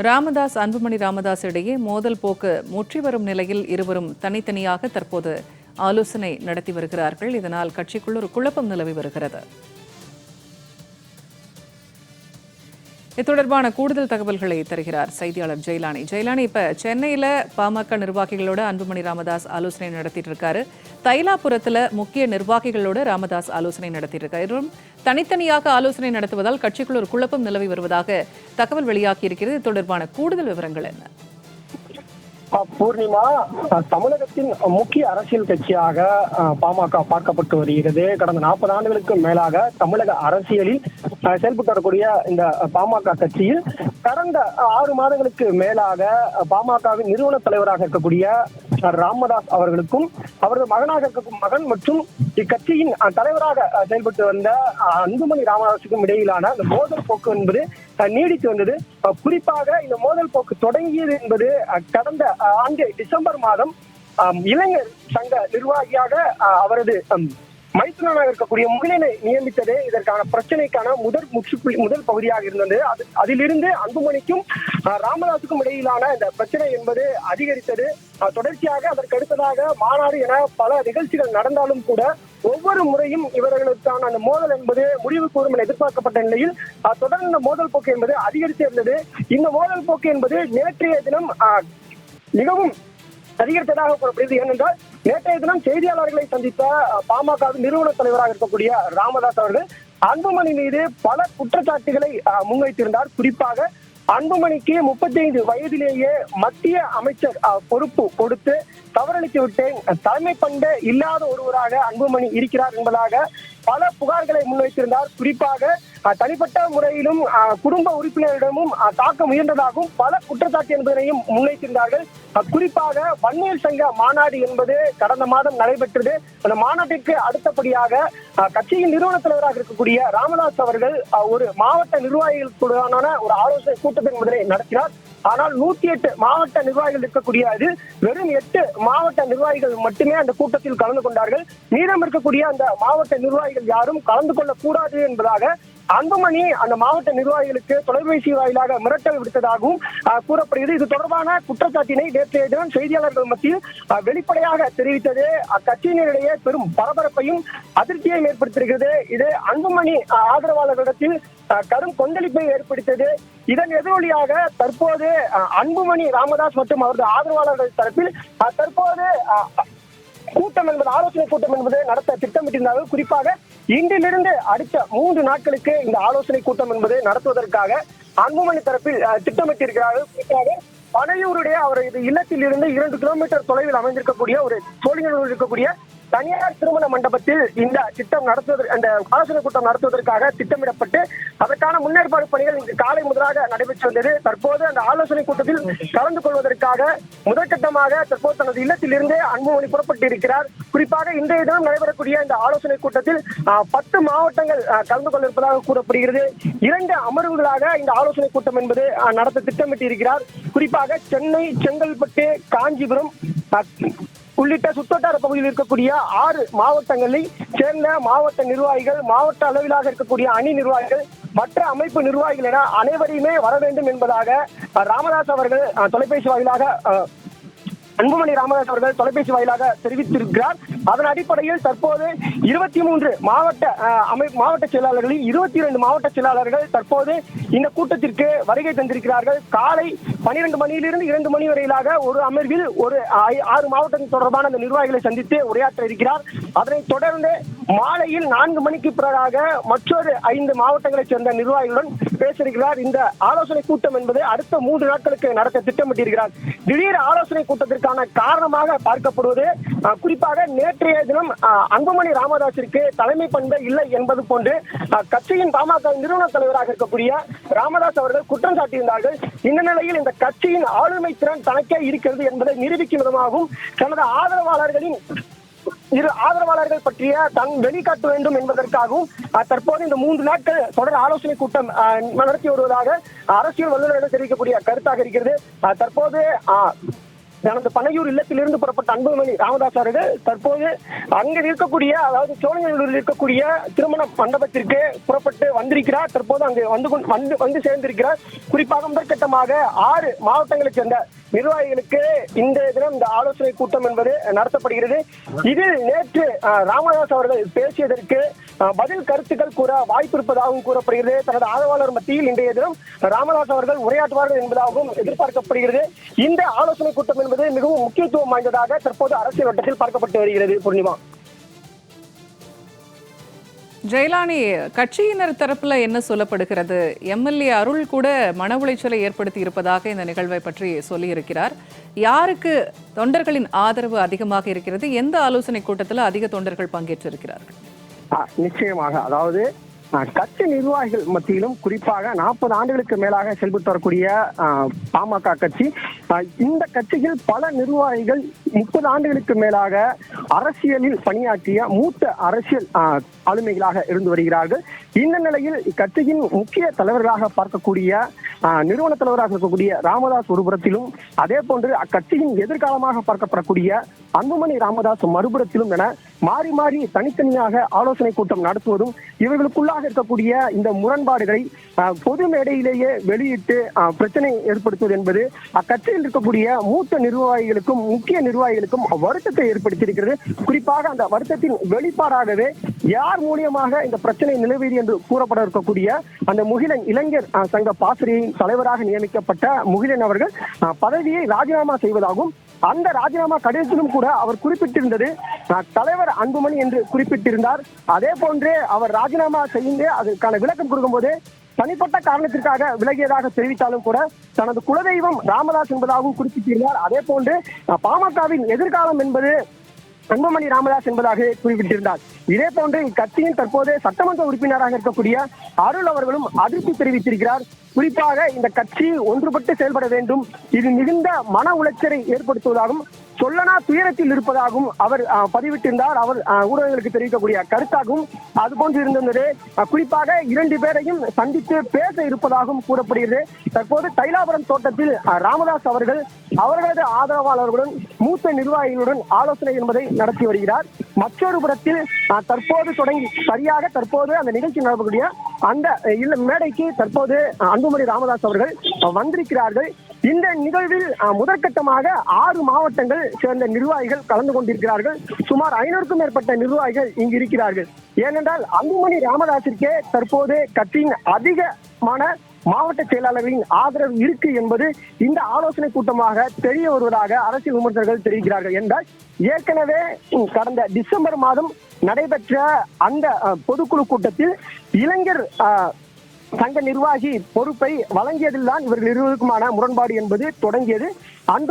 ராமதாஸ் அன்புமணி ராமதாஸ் இடையே மோதல் போக்கு முற்றி வரும் நிலையில் இருவரும் தனித்தனியாக தற்போது ஆலோசனை நடத்தி வருகிறார்கள். இதனால் கட்சிக்குள் ஒரு குழப்பம் நிலவி வருகிறது. இது தொடர்பான கூடுதல் தகவல்களை தருகிறார் செய்தியாளர் ஜெயலானி. ஜெயலானி, இப்ப சென்னையில பாமக நிர்வாகிகளோட அன்புமணி ராமதாஸ் ஆலோசனை நடத்திட்டு இருக்காரு. தைலாபுரத்துல முக்கிய நிர்வாகிகளோட ராமதாஸ் ஆலோசனை நடத்திட்டு இருக்காரு. தனித்தனியாக ஆலோசனை நடத்துவதால் கட்சிக்குள் ஒரு குழப்பம் நிலவி வருவதாக தகவல் வெளியாகி இருக்கிறது. இது தொடர்பான கூடுதல் விவரங்கள் என்ன? பூர்ணிமா, தமிழகத்தின் முக்கிய அரசியல் கட்சியாக பாமக பார்க்கப்பட்டு வருகிறது. கடந்த 40 ஆண்டுகளுக்கு மேலாக தமிழக அரசியலில் செயல்பட்டு வரக்கூடிய இந்த பாமக கட்சியில் கடந்த 6 மாதங்களுக்கு மேலாக பாமகவின் நிறுவன தலைவராக இருக்கக்கூடிய ராமதாஸ் அவர்களுக்கும் அவரது மகனாக இருக்கக்கூடிய மகன் மற்றும் இக்கட்சியின் தலைவராக செயல்பட்டு வந்த அன்புமணி ராமதாஸுக்கும் இடையிலான இந்த மோதல் போக்கு என்பது நீடித்து வந்தது. குறிப்பாக இந்த மோதல் போக்கு தொடங்கியது என்பது கடந்த ஆண்டு டிசம்பர் மாதம் இளைஞர் சங்க நிர்வாகியாக அவரது மைத்துனனாக இருக்கக்கூடிய முகிலனை நியமித்ததே இதற்கான பிரச்சனைக்கான முதல் பகுதியாக இருந்தது. அதிலிருந்து அன்புமணிக்கும் ராமதாஸுக்கும் இடையிலான இந்த பிரச்சனை என்பது அதிகரித்தது. தொடர்ச்சியாக அதற்கு அடுத்ததாக மாநாடு என பல நிகழ்ச்சிகள் நடந்தாலும் கூட ஒவ்வொரு முறையும் இவர்களுக்கான அந்த மோதல் என்பது முடிவு கூறும் என எதிர்பார்க்கப்பட்ட நிலையில் தொடர்ந்து இந்த மோதல் போக்கு என்பது அதிகரித்து இருந்தது. இந்த மோதல் போக்கு என்பது நேற்றைய தினம் மிகவும் அதிகரித்ததாக கூறப்படுகிறது. ஏனென்றால் நேற்றைய தினம் செய்தியாளர்களை சந்தித்த பாமகவின் நிறுவன தலைவராக இருக்கக்கூடிய ராமதாஸ் அவர்கள் அன்புமணி மீது பல குற்றச்சாட்டுகளை முன்வைத்திருந்தார். குறிப்பாக அன்புமணிக்கு 35 வயதிலேயே மத்திய அமைச்சர் பொறுப்பு கொடுத்து தவறளித்து விட்டேன், தலைமை பண்பே இல்லாத ஒருவராக அன்புமணி இருக்கிறார் என்பதாக பல புகார்களை முன்வைத்திருந்தார். குறிப்பாக தனிப்பட்ட முறையிலும் குடும்ப உறுப்பினரிடமும் தாக்க முயன்றதாகவும் பல குற்றச்சாட்டு என்பதனையும் முன்வைத்திருந்தார்கள். குறிப்பாக வன்னியர் சங்க மாநாடு என்பது கடந்த மாதம் நடைபெற்றது. அந்த மாநாட்டிற்கு அடுத்தபடியாக கட்சியின் நிறுவன தலைவராக இருக்கக்கூடிய ராமதாஸ் அவர்கள் ஒரு மாவட்ட நிர்வாகிகளுக்குடான ஒரு ஆலோசனை கூட்டத்தை என்பதனை நடத்தினார். ஆனால் 108 மாவட்ட நிர்வாகிகள் இருக்கக்கூடிய வெறும் 8 மாவட்ட நிர்வாகிகள் மட்டுமே அந்த கூட்டத்தில் கலந்து கொண்டார்கள். மீதம் இருக்கக்கூடிய அந்த மாவட்ட நிர்வாகிகள் யாரும் கலந்து கொள்ளக்கூடாது என்பதாக அன்புமணி அந்த மாவட்ட நிர்வாகிகளுக்கு தொலைபேசி வாயிலாக மிரட்டல் விடுத்ததாகவும் கூறப்படுகிறது. இது தொடர்பான குற்றச்சாட்டினை நேற்றைய தினம் செய்தியாளர்கள் மத்தியில் வெளிப்படையாக தெரிவித்தது அக்கட்சியினரிடையே பெரும் பரபரப்பையும் அதிருப்தியையும் ஏற்படுத்தியிருக்கிறது. இது அன்புமணி ஆதரவாளர்களிடத்தில் கடும் கொந்தளிப்பை ஏற்படுத்தியது. இதன் எதிரொலியாக தற்போது அன்புமணி ராமதாஸ் மற்றும் அவரது ஆதரவாளர்கள் தரப்பில் தற்போது கூட்டம் என்பது ஆலோசனை கூட்டம் என்பது நடத்த திட்டமிட்டிருந்தார்கள். குறிப்பாக இன்றிலிருந்து அடுத்த 3 நாட்களுக்கு இந்த ஆலோசனை கூட்டம் என்பது நடத்துவதற்காக அன்புமணி தரப்பில் திட்டமிட்டிருக்கிறார்கள். குறிப்பாக பனையூருடைய அவரது இல்லத்தில் இருந்து 2 கிலோமீட்டர் தொலைவில் அமைந்திருக்கக்கூடிய ஒரு சோழிங்கநல்லூரில் இருக்கக்கூடிய தனியார் திருமண மண்டபத்தில் இந்த திட்டம் அந்த ஆலோசனை கூட்டம் நடத்துவதற்காக திட்டமிடப்பட்டு அதற்கான முன்னேற்பாடு பணிகள் இன்று காலை முதலாக நடைபெற்று வந்தது. தற்போது அந்த ஆலோசனை கூட்டத்தில் கலந்து கொள்வதற்காக முதற்கட்டமாக தற்போது தனது இல்லத்தில் இருந்து அன்புமணி புறப்பட்டு இருக்கிறார். குறிப்பாக இன்றைய தினம் நடைபெறக்கூடிய இந்த ஆலோசனை கூட்டத்தில் 10 மாவட்டங்கள் கலந்து கொள்ள இருப்பதாக கூறப்படுகிறது. 2 அமர்வுகளாக இந்த ஆலோசனை கூட்டம் என்பது நடத்த திட்டமிட்டு இருக்கிறார். குறிப்பாக சென்னை, செங்கல்பட்டு, காஞ்சிபுரம் உள்ளிட்ட சுத்தோட்டார பகுதியில் இருக்கக்கூடிய 6 மாவட்டங்களை சேர்ந்த மாவட்ட நிர்வாகிகள், மாவட்ட அளவிலாக இருக்கக்கூடிய அணி நிர்வாகிகள், மற்ற அமைப்பு நிர்வாகிகள் என அனைவரையுமே வர வேண்டும் என்பதாக ராமதாஸ் அவர்கள் தொலைபேசி வாயிலாக அன்புமணி ராமதாஸ் அவர்கள் தொலைபேசி வாயிலாக தெரிவித்திருக்கிறார். அதன் அடிப்படையில் தற்போது 23 மாவட்ட செயலாளர்களில் 22 மாவட்ட செயலாளர்கள் தற்போது இந்த கூட்டத்திற்கு வருகை தந்திருக்கிறார்கள். காலை 12 மணியிலிருந்து 2 மணி வரையிலாக ஒரு அமர்வில் ஒரு 6 மாவட்டங்கள் தொடர்பான அந்த நிர்வாகிகளை சந்தித்து உரையாற்ற இருக்கிறார். அதனைத் தொடர்ந்து மாலையில் 4 மணிக்கு பிறகாக மற்றொரு 5 மாவட்டங்களைச் சேர்ந்த நிர்வாகிகளுடன் பேசியிருக்கிறார். இந்த ஆலோசனை கூட்டம் என்பது அடுத்த 3 நாட்களுக்கு நடத்த திட்டமிட்டிருக்கிறார். திடீர் ஆலோசனை கூட்டத்திற்கான காரணமாக பார்க்கப்படுவது குறிப்பாக நேற்றைய தினம் அன்புமணி ராமதாஸிற்கு தலைமை பண்பு இல்லை என்பது போன்று கட்சியின் பாமக நிறுவன தலைவராக இருக்கக்கூடிய ராமதாஸ் அவர்கள் குற்றம் சாட்டியிருந்தார்கள். இந்த நிலையில் இந்த கட்சியின் ஆளுமை திறன் தனக்கே இருக்கிறது என்பதை நிரூபிக்கும் விதமாகவும் தனது ஆதரவாளர்கள் பற்றிய வெளிக்காட்ட வேண்டும் என்பதற்காகவும் தற்போது இந்த 3 நாட்கள் தொடர் ஆலோசனை கூட்டம் நடத்தி வருவதாக அரசியல் வல்லுநர்கள் தெரிவிக்கக்கூடிய கருத்தாக இருக்கிறது. தற்போது தனது பனையூர் இல்லத்திலிருந்து புறப்பட்ட அன்புமணி ராமதாஸ் அவர்கள் தற்போது அங்க இருக்கக்கூடிய, அதாவது சோழநல்லூரில் இருக்கக்கூடிய திருமண மண்டபத்திற்கு புறப்பட்டு வந்திருக்கிறார். தற்போது அங்கு வந்து சேர்ந்திருக்கிறார். குறிப்பாக முதற்கட்டமாக 6 மாவட்டங்களைச் சேர்ந்த நிர்வாகிகளுக்கு இந்த தினம் இந்த ஆலோசனை கூட்டம் என்பது நடத்தப்படுகிறது. இதில் நேற்று ராமதாஸ் அவர்கள் பேசியதற்கு பதில் கருத்துக்கள் கூற வாய்ப்பு இருப்பதாகவும் கூறப்படுகிறது. தனது ஆதரவாளர் மத்தியில் இன்றைய தினம் ராமதாஸ் அவர்கள் உரையாற்றுவார்கள் என்பதாகவும் எதிர்பார்க்கப்படுகிறது. இந்த ஆலோசனை கூட்டம் என்பது மிகவும் முக்கியத்துவம் வாய்ந்ததாக தற்போது அரசியல் வட்டத்தில் பார்க்கப்பட்டு வருகிறது. பூர்ணிமா, ஜெயலானி, கட்சியினர் தரப்புல என்ன சொல்லப்படுகிறது? எம்எல்ஏ அருள் கூட மன உளைச்சலை ஏற்படுத்தி இருப்பதாக இந்த நிகழ்வை பற்றி சொல்லியிருக்கிறார். யாருக்கு தொண்டர்களின் ஆதரவு அதிகமாக இருக்கிறது? எந்த ஆலோசனை கூட்டத்தில் அதிக தொண்டர்கள் பங்கேற்றிருக்கிறார்கள்? நிச்சயமாக, அதாவது கட்சி நிர்வாகிகள் மத்தியிலும் குறிப்பாக 40 ஆண்டுகளுக்கு மேலாக செயல்பட்டு வரக்கூடிய பாமக கட்சி, இந்த கட்சியில் பல நிர்வாகிகள் 30 ஆண்டுகளுக்கு மேலாக அரசியலில் பணியாற்றிய மூத்த அரசியல் ஆளுமைகளாக இருந்து வருகிறார்கள். இந்த நிலையில் இக்கட்சியின் முக்கிய தலைவர்களாக பார்க்கக்கூடிய நிறுவன தலைவராக இருக்கக்கூடிய ராமதாஸ் ஒருபுறத்திலும், அதே போன்று அக்கட்சியின் எதிர்காலமாக பார்க்கப்படக்கூடிய அன்புமணி ராமதாஸ் மறுபுறத்திலும் என மாறி மாறி தனித்தனியாக ஆலோசனை கூட்டம் நடத்துவதும், இவர்களுக்குள்ளாக இருக்கக்கூடிய இந்த முரண்பாடுகளை பொது மேடையிலேயே வெளியிட்டு பிரச்சனை ஏற்படுத்துவது என்பது அக்கட்சியில் இருக்கக்கூடிய மூத்த நிர்வாகிகளுக்கும் முக்கிய நிர்வாகிகளுக்கும் வருத்தத்தை ஏற்படுத்தியிருக்கிறது. குறிப்பாக அந்த வருத்தத்தின் வெளிப்பாடாகவே யார் மூலியமாக இந்த பிரச்சனை நிலவியது என்று கூறப்பட இருக்கக்கூடிய அந்த முகிலன் இளைஞர் சங்க பாசறையின் தலைவராக நியமிக்கப்பட்ட முகிலன் அவர்கள் பதவியை ராஜினாமா செய்வதாகவும், அந்த ராஜினாமா கடிதத்திலும் கூட அவர் குறிப்பிட்டிருந்தது தலைவர் அன்புமணி என்று குறிப்பிட்டிருந்தார். அதே போன்றே அவர் ராஜினாமா செய்து அதற்கான விளக்கம் கொடுக்கும் போது தனிப்பட்ட காரணத்திற்காக விலகியதாக தெரிவித்தாலும் கூட தனது குலதெய்வம் ராமதாஸ் என்பதாகவும் குறிப்பிட்டிருந்தார். அதே போன்று பாமகவின் எதிர்காலம் என்பது அன்புமணி ராமதாஸ் என்பதாக குறிப்பிட்டிருந்தார். இதே போன்று இக்கட்சியின் தற்போது சட்டமன்ற உறுப்பினராக இருக்கக்கூடிய அருள் அவர்களும் அதிருப்தி தெரிவித்திருக்கிறார். குறிப்பாக இந்த கட்சி ஒன்றுபட்டு செயல்பட வேண்டும், இது மிகுந்த மன உளைச்சலை ஏற்படுத்துவதாகவும் சொல்லனா துயரத்தில் இருப்பதாகவும் அவர் பதிவிட்டிருந்தார். அவர் ஊடகங்களுக்கு தெரிவிக்கக்கூடிய கருத்தாகவும் அதுபோன்று இருந்தது. குறிப்பாக 2 பேரையும் சந்தித்து பேச இருப்பதாகவும் கூறப்படுகிறது. தற்போது தைலாபுரம் தோட்டத்தில் ராமதாஸ் அவர்கள் அவர்களது ஆதரவாளர்களுடன் மூத்த நிர்வாகிகளுடன் ஆலோசனை என்பதை நடத்தி வருகிறார். மற்றொரு புறத்தில் தற்போது அந்த நிகழ்ச்சி நடக்கக்கூடிய அந்த மேடைக்கு தற்போது அன்புமணி ராமதாஸ் அவர்கள் வந்திருக்கிறார்கள். இந்த நிகழ்வில் முதற்கட்டமாக 6 மாவட்டங்கள் சேர்ந்த நிர்வாகிகள் கலந்து கொண்டிருக்கிறார்கள். சுமார் 500க்கும் மேற்பட்ட நிர்வாகிகள் இங்கு இருக்கிறார்கள். ஏனென்றால் அன்புமணி ராமதாஸிற்கே தற்போது கட்சியின் அதிகமான மாவட்ட செயலாளர்களின் ஆதரவு இருக்கு என்பது இந்த ஆலோசனை கூட்டமாக தெரிய வருவதாக அரசியல் விமர்சகர்கள் தெரிவிக்கிறார்கள். என்றால் ஏற்கனவே கடந்த டிசம்பர் மாதம் நடைபெற்ற அந்த பொதுக்குழு கூட்டத்தில் இளைஞர் சங்க நிர்வாகி பொறுப்பை வழங்கியதில் தான் இவர்கள் இருவருக்குமான முரண்பாடு என்பது தொடங்கியது.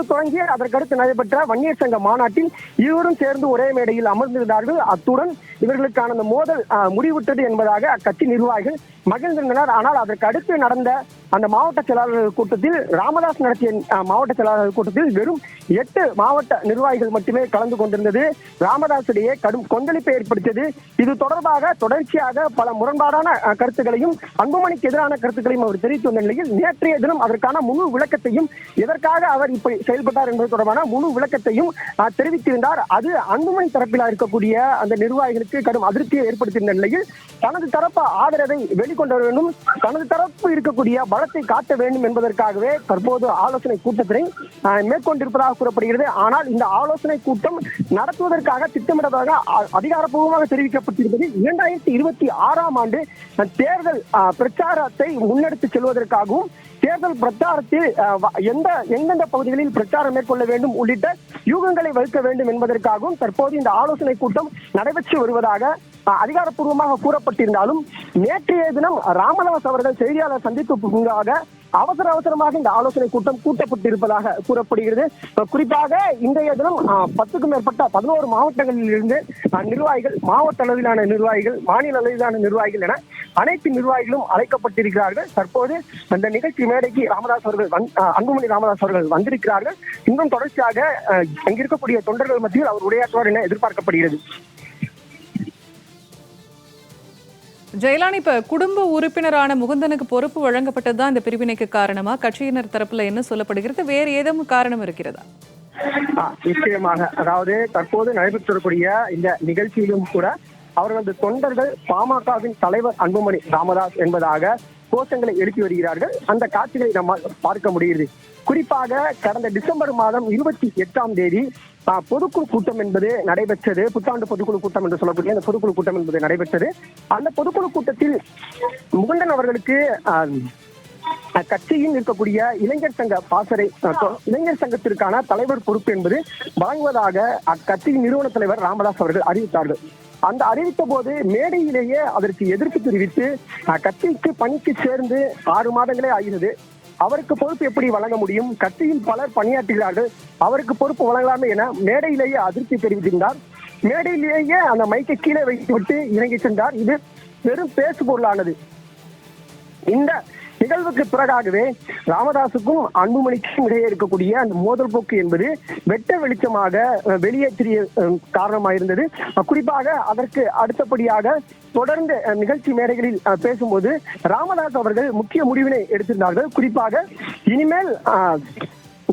தொடங்கிய அதற்கடுத்து நடைபெற்ற வன்னியர் சங்க மாநாட்டில் இருவரும் சேர்ந்து ஒரே மேடையில் அமர்ந்திருந்தார்கள். அத்துடன் இவர்களுக்கான அந்த மோதல் முடிவுற்றது என்பதாக அக்கட்சி நிர்வாகிகள் மகிழ்ந்திருந்தனர். ஆனால் அதற்கு அடுத்து நடந்த அந்த மாவட்ட செயலாளர்கள் கூட்டத்தில், ராமதாஸ் நடத்திய மாவட்ட செயலாளர்கள் கூட்டத்தில் வெறும் 8 மாவட்ட நிர்வாகிகள் மட்டுமே கலந்து கொண்டிருந்தது ராமதாஸிடையே கடும் கொந்தளிப்பை ஏற்படுத்தியது. இது தொடர்பாக தொடர்ச்சியாக பல முரண்பாடான கருத்துக்களையும் அன்புமணிக்கு எதிரான கருத்துக்களையும் அவர் தெரிவித்து வந்த நிலையில் நேற்றைய தினம் அதற்கான முழு விளக்கத்தையும், எதற்காக அவர் இப்படி செயல்பட்டார் என்பது தொடர்பான முழு விளக்கத்தையும் தெரிவித்திருந்தார். அது அன்புமணி தரப்பில் இருக்கக்கூடிய அந்த நிர்வாகிகளுக்கு கடும் அதிருப்தியை ஏற்படுத்தியிருந்த நிலையில் தனது தரப்பு ஆதரவை வெளிக்கொண்டு வர வேண்டும், தனது தரப்பு இருக்கக்கூடிய பலத்தை காட்ட வேண்டும் என்பதற்காகவே தற்போது ஆலோசனை கூட்டத்தினை மேற்கொண்டிருப்பதாக கூறப்படுகிறது. ஆனால் இந்த ஆலோசனை கூட்டம் நடத்துவதற்காக திட்டமிட்டதாக அதிகாரப்பூர்வமாக தெரிவிக்கப்பட்டிருப்பது 2026ஆம் ஆண்டு தேர்தல் பிரச்சாரத்தை முன்னெடுத்து செல்வதற்காகவும், தேர்தல் பிரச்சாரத்தில் எந்தெந்த பகுதிகளில் பிரச்சாரம் மேற்கொள்ள வேண்டும் உள்ளிட்ட யூகங்களை வகுக்க வேண்டும் என்பதற்காகவும் தற்போது இந்த ஆலோசனை கூட்டம் நடைபெற்று வருவதாக அதிகாரப்பூர்வமாக கூறப்பட்டிருந்தாலும், நேற்றைய தினம் ராமதாஸ் அவர்கள் செய்தியாளர் சந்திப்பு முன்பாக அவசரமாக இந்த ஆலோசனை கூட்டம் கூட்டப்பட்டிருப்பதாக கூறப்படுகிறது. குறிப்பாக இன்றைய தினம் 10க்கும் மேற்பட்ட 11 மாவட்டங்களில் இருந்து நிர்வாகிகள், மாவட்ட அளவிலான நிர்வாகிகள், மாநில அளவிலான நிர்வாகிகள் என அனைத்து நிர்வாகிகளும் அழைக்கப்பட்டிருக்கிறார்கள். தற்போது அந்த நிகழ்ச்சி மேடைக்கு அன்புமணி ராமதாஸ் அவர்கள் வந்திருக்கிறார்கள். இன்னும் தொடர்ச்சியாக அங்கிருக்கக்கூடிய தொண்டர்கள் மத்தியில் அவர் உரையாற்றுவார் என எதிர்பார்க்கப்படுகிறது. ஜெயலானி, இப்ப குடும்ப உறுப்பினரான முகுந்தனுக்கு பொறுப்பு வழங்கப்பட்டதுதான் இந்த பிரிவினைக்கு காரணமா? கட்சியினர் தரப்புல என்ன சொல்லப்படுகிறது? வேறு ஏதும் காரணம் இருக்கிறதா? நிச்சயமாக, அதாவது தற்போது நடைபெற்றிருக்கூடிய இந்த நிகழ்ச்சியிலும் கூட அவர்களது தொண்டர்கள் பாமகவின் தலைவர் அன்புமணி ராமதாஸ் என்பதாக கோஷங்களை எழுப்பி வருகிறார்கள். அந்த காட்சிகளை நம்மால் பார்க்க முடியுது. குறிப்பாக கடந்த டிசம்பர் மாதம் 28ஆம் தேதி பொதுக்குழு கூட்டம் என்பது நடைபெற்றது. புத்தாண்டு பொதுக்குழு கூட்டம் என்று சொல்லக்கூடிய அந்த பொதுக்குழு கூட்டம் என்பது நடைபெற்றது. அந்த பொதுக்குழு கூட்டத்தில் முகுந்தன் அவர்களுக்கு கட்சியில் இருக்கக்கூடிய இளைஞர் சங்க பாசறை இளைஞர் சங்கத்திற்கான தலைவர் பொறுப்பு என்பது வழங்குவதாக அக்கட்சியின் நிறுவன தலைவர் ராமதாஸ் அவர்கள் அறிவித்தார்கள். அந்த அறிவித்த போது மேடையிலேயே அதற்கு எதிர்ப்பு தெரிவித்து கட்சிக்கு பணிக்கு சேர்ந்து 6 மாதங்களே ஆகிறது, அவருக்கு பொறுப்பு எப்படி வழங்க முடியும், கட்சியில் பலர் பணியாற்றுகிறார்கள், அவருக்கு பொறுப்பு வழங்கலாமே என மேடையிலேயே அதிருப்தி தெரிவித்திருந்தார். மேடையிலேயே அந்த மைக்கை கீழே வைத்துவிட்டு இறங்கி சென்றார். இது பெரும் பேசு பொருளானது. இந்த நிகழ்வுக்கு பிறகாகவே ராமதாசுக்கும் அன்புமணிக்கும் இடையே இருக்கக்கூடிய அந்த மோதல் போக்கு என்பது வெட்ட வெளிச்சமாக வெளியேற்றிய காரணமாயிருந்தது. குறிப்பாக அதற்கு அடுத்தபடியாக தொடர்ந்து நிகழ்ச்சி மேடைகளில் பேசும்போது ராமதாஸ் அவர்கள் முக்கிய முடிவினை எடுத்திருந்தார்கள். குறிப்பாக இனிமேல்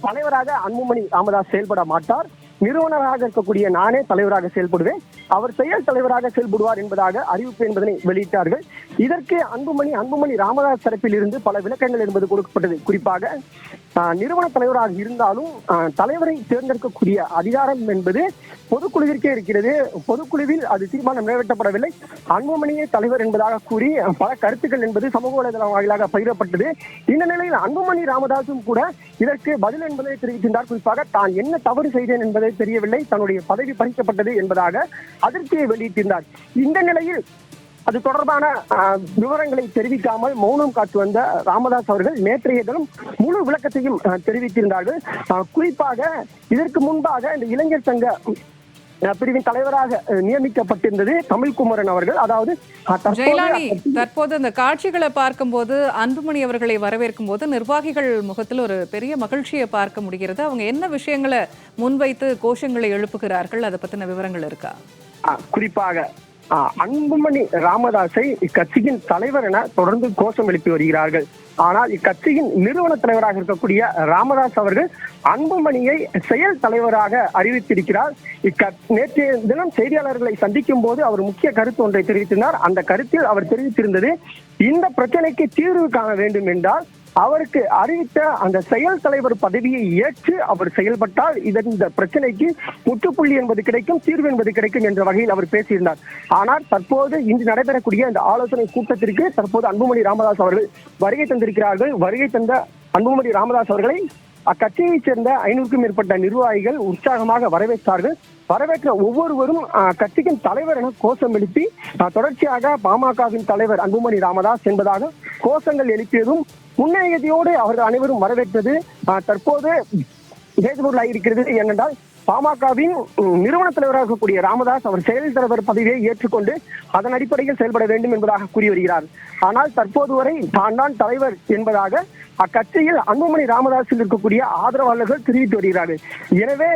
தலைவராக அன்புமணி ராமதாஸ் செயல்பட மாட்டார், நிறுவனராக இருக்கக்கூடிய நானே தலைவராக செயல்படுவேன், அவர் செயல் தலைவராக செயல்படுவார் என்பதாக அறிவிப்பு என்பதனை வெளியிட்டார்கள். இதற்கு அன்புமணி ராமதாஸ் தரப்பில் இருந்து பல விளக்கங்கள் என்பது கொடுக்கப்பட்டது. குறிப்பாக நிறுவன தலைவராக இருந்தாலும் தலைவரை தேர்ந்தெடுக்கக்கூடிய அதிகாரம் என்பது பொதுக்குழுவிற்கே இருக்கிறது. பொதுக்குழுவில் அது தீர்மானம் நிறைவேற்றப்படவில்லை, அன்புமணியே தலைவர் என்பதாக கூறி பல கருத்துக்கள் என்பது சமூக வலைதளம் வாயிலாக பகிரப்பட்டது. இந்த நிலையில் அன்புமணி ராமதாசும் கூட இதற்கு பதில் என்பதை தெரிவிக்கின்றார். குறிப்பாக தான் என்ன தவறு செய்தேன் என்பதை தெரியவில்லை, தன்னுடைய பதவி பறிக்கப்பட்டது என்பதாக அதிர்ச்சியை வெளியிட்டிருந்தார். இந்த நிலையில் அது தொடர்பான விவரங்களை தெரிவிக்காமல் மௌனம் காத்து வந்த ராமதாஸ் அவர்கள் நேற்றைய தினம் முழு விளக்கத்தையும் தெரிவித்திருந்தார்கள். குறிப்பாக இதற்கு முன்பாக இந்த இளைஞர் சங்க பிரிவின் தலைவராக நியமிக்கப்பட்டிருந்தது தமிழ்குமரன் அவர்கள். அதாவது ஜெயலானி, தற்போது இந்த காட்சிகளை பார்க்கும்போது அன்புமணி அவர்களை வரவேற்கும் போது நிர்வாகிகள் முகத்தில் ஒரு பெரிய மகிழ்ச்சியை பார்க்க முடிகிறது. அவங்க என்ன விஷயங்களை முன்வைத்து கோஷங்களை எழுப்புகிறார்கள், அதை பத்தின விவரங்கள் இருக்கா? குறிப்பாக அன்புமணி ராமதாஸை இக்கட்சியின் தலைவர் என தொடர்ந்து கோஷம் எழுப்பி வருகிறார்கள். ஆனால் இக்கட்சியின் நிறுவன தலைவராக இருக்கக்கூடிய ராமதாஸ் அவர்கள் அன்புமணியை செயல் தலைவராக அறிவித்திருக்கிறார். நேற்றைய தினம் செய்தியாளர்களை சந்திக்கும் போது அவர் முக்கிய கருத்து ஒன்றை தெரிவித்திருந்தார். அந்த கருத்தில் அவர் தெரிவித்திருந்தது, இந்த பிரச்சனைக்கு தீர்வு காண வேண்டும் என்றால் அவருக்கு அறிவித்த அந்த செயல் தலைவர் பதவியை ஏற்று அவர் செயல்பட்டால் இந்த பிரச்சனைக்கு முற்றுப்புள்ளி என்பது கிடைக்கும், தீர்வு என்பது கிடைக்கும் என்ற வகையில் அவர் பேசியிருந்தார். ஆனால் தற்போது இன்று நடைபெறக்கூடிய இந்த ஆலோசனை கூட்டத்திற்கு தற்போது அன்புமணி ராமதாஸ் அவர்கள் வருகை தந்திருக்கிறார்கள். வருகை தந்த அன்புமணி ராமதாஸ் அவர்களை அக்கட்சியைச் சேர்ந்த 500க்கும் மேற்பட்ட நிர்வாகிகள் உற்சாகமாக வரவேற்றார்கள். வரவேற்ற ஒவ்வொருவரும் கட்சியின் தலைவர் என கோஷம் எழுப்பி தொடர்ச்சியாக பாமகவின் தலைவர் அன்புமணி ராமதாஸ் என்பதாக கோஷங்கள் எழுப்பியதும் முன்னேறியதையோடு அவர்கள் அனைவரும் வரவேற்றது தற்போது பேசுபொருளாக இருக்கிறது. ஏனென்றால் பாமகவின் நிறுவன தலைவராக இருக்கக்கூடிய ராமதாஸ் அவர் செயல் தலைவர் பதவியை ஏற்றுக்கொண்டு அதன் அடிப்படையில் செயல்பட வேண்டும் என்பதாக கூறி வருகிறார். ஆனால் தற்போது வரை தான் தலைவர் என்பதாக அக்கட்சியில் அன்புமணி ராமதாஸில் இருக்கக்கூடிய ஆதரவாளர்கள் தெரிவித்து வருகிறார்கள். எனவே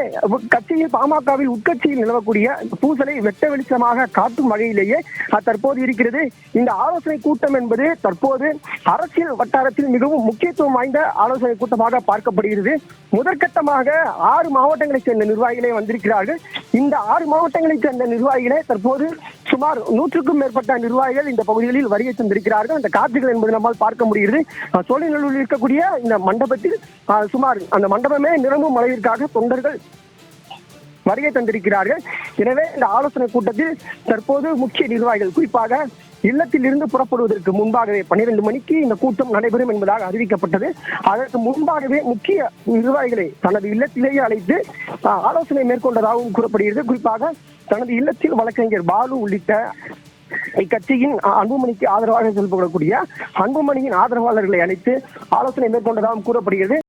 கட்சியில் பாமகவில் உட்கட்சியில் நிலவக்கூடிய பூசலை வெட்ட வெளிச்சமாக காட்டும் வகையிலேயே தற்போது இருக்கிறது. இந்த ஆலோசனை கூட்டம் என்பது தற்போது அரசியல் வட்டாரத்தில் மிகவும் முக்கியத்துவம் வாய்ந்த ஆலோசனை கூட்டமாக பார்க்கப்படுகிறது. முதற்கட்டமாக 6 மாவட்டங்களைச் சேர்ந்த நிர்வாகிகளே வந்திருக்கிறார்கள். இந்த 6 மாவட்டங்களைச் சேர்ந்த நிர்வாகிகளே தற்போது சுமார் 100க்கும் மேற்பட்ட நிர்வாகிகள் இந்த பகுதிகளில் வருகை தந்திருக்கிறார்கள். அந்த காட்சிகள் என்பது நம்மால் பார்க்க முடிகிறது. சோழிநல்லூரில் இருக்கக்கூடிய இந்த மண்டபத்தில் சுமார் அந்த மண்டபமே நிரம்பும் அளவிற்காக தொண்டர்கள் வருகை தந்திருக்கிறார்கள். எனவே இந்த ஆலோசனை கூட்டத்தில் தற்போது முக்கிய நிர்வாகிகள் குறிப்பாக இல்லத்தில் இருந்து புறப்படுவதற்கு முன்பாகவே 12 மணிக்கு இந்த கூட்டம் நடைபெறும் என்பதாக அறிவிக்கப்பட்டது. அதற்கு முன்பாகவே முக்கிய நிர்வாகிகளை தனது இல்லத்திலேயே அழைத்து ஆலோசனை மேற்கொண்டதாகவும் கூறப்படுகிறது. குறிப்பாக தனது இல்லத்தில் வழக்கறிஞர் பாலு உள்ளிட்ட இக்கட்சியின் அன்புமணிக்கு ஆதரவாக செயல்படக்கூடிய அன்புமணியின் ஆதரவாளர்களை அழைத்து ஆலோசனை மேற்கொண்டதாகவும் கூறப்படுகிறது.